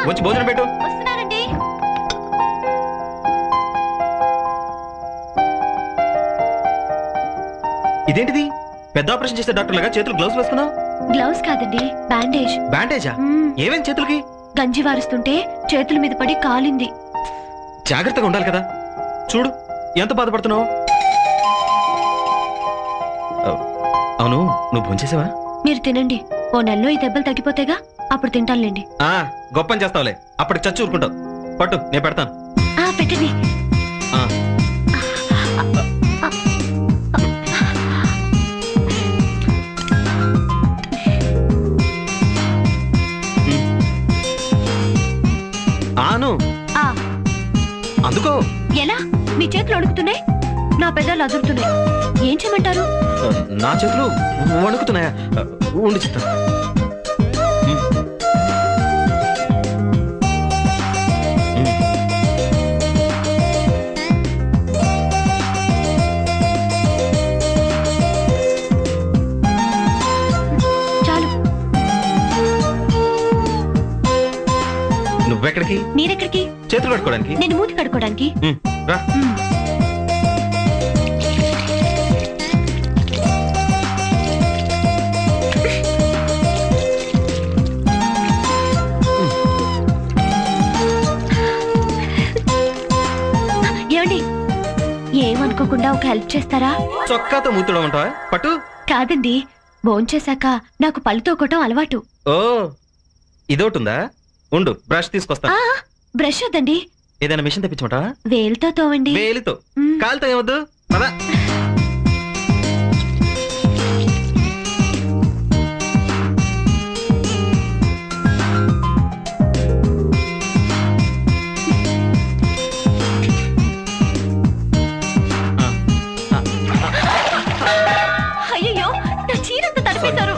వచ్చి భోజనం పెట్టు. వస్తున్నానండి. ఇదేంటిది? పెద్ద ఆపరేషన్ చేసే డాక్టర్ లాగా చేతులు గ్లౌస్ వేసుకున్నావు. గ్లౌస్ కాదండి, బ్యాండేజ్. బ్యాండేజా? ఏమేం చేతులకి? గంజి వారుస్తుంటే చేతుల మీద పడి కాలింది. జాగ్రత్తగా ఉండాలి కదా. చూడు ఎంత బాధపడుతున్నావు. అవును, నువ్వు భోంచేసావా? మీరు తినండి, ఓ నెలలో ఈ దెబ్బలు తగ్గిపోతేగా, అప్పుడు తింటానులేండి. గొప్పని చేస్తావులే, అప్పటికి చచ్చి ఊరుకుంటావు. పట్టు, నేను పెడతాను. పెట్టండి. ఆను అందుకో. ఎలా? మీ చేతులు వణుకుతున్నాయి, నా పెదాలు అదురుతున్నాయి. ఏం చేయమంటారు? నా చేతులు వణుకుతున్నాయా? ఉండి చెప్తా. చాలు. నువ్వెక్కడికి? మీరెక్కడికి? చేతులు కడుక్కోవడానికి. నేను మూతి కడుక్కోవడానికి. రా. ఏమండి, ఏమనుకోకుండా ఒక హెల్ప్ చేస్తారా? చొక్కాతో మూతుడమంటావా? పట్టు. కాదండి, భోంచేశాక నాకు పళ్ళు తోకటం అలవాటు. ఓ, ఇదోటుందా? ఉండు, బ్రష్ తీసుకొస్తా. బ్రష్ వద్దండి, ఏదైనా మిషన్ తెప్పించమంటావా? వేలుతో తోవండి. వేలితో? కాలుతో ఏమొద్దు. పదా. అయ్యో, నా చీరంతా తడిపేశారు.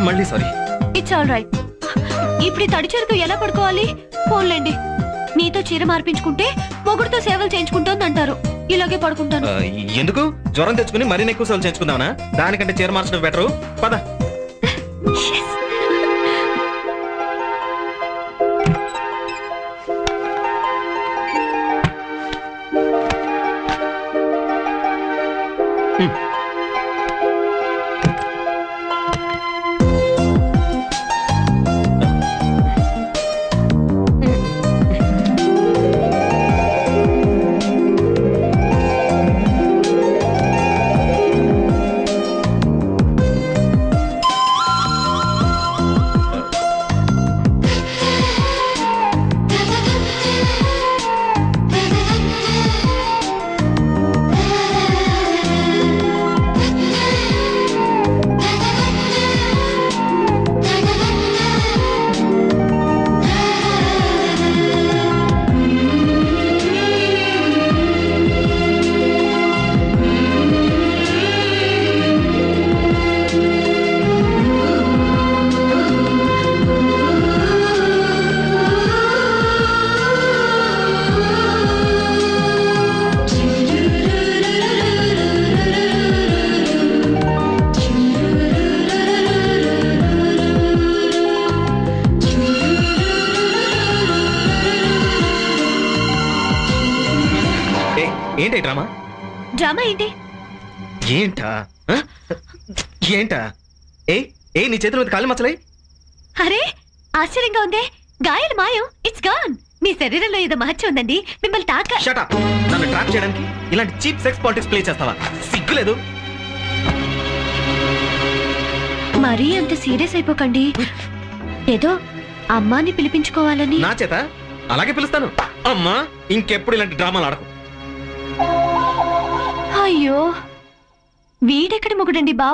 మళ్ళీ సారీ. It's all right. ఇప్పుడు తడి చీరతో ఎలా పడుకోవాలి? ఫోన్లేండి, నీతో చీర మార్పించుకుంటే మొగుడుతో సేవలు చేయించుకుంటోంది అంటారు. ఇలాగే పడుకుంటాను. ఎందుకు? జ్వరం తెచ్చుకుని మరీ ఎక్కువ సేవలు చేయించుకుందామనా? దానికంటే చీర మార్చడం బెటరు. పద. ఏంటి డ్రామా? డ్రామా ఏంటి? ఏంటా? ఏంటా? నీ చేతుల మీద కాళ్ళు మచ్చలై? అరే, ఆశ్చర్యంగా ఉందే. గాయాలు మాయం, ఇట్స్ గాన్. మీ శరీరంలో ఏదో మహత్యం ఉందండి. మిమ్మల్ని తాక. Shut up. నన్ను ట్రాప్ చేయడానికి ఇలాంటి చీప్ సెక్స్ పాలిటిక్స్ ప్లే చేస్తావా? సిగ్గులేదు. మరీ అంత సీరియస్ అయిపోకండి. ఏదో అమ్మాని పిలిపించుకోవాలని. నా చేత? అలాగే పిలుస్తాను. అమ్మా, ఇంకెప్పుడు ఇలాంటి డ్రామాలు ఆడకు. అయ్యో, వీడెక్కడి మొగుడండి బాబు.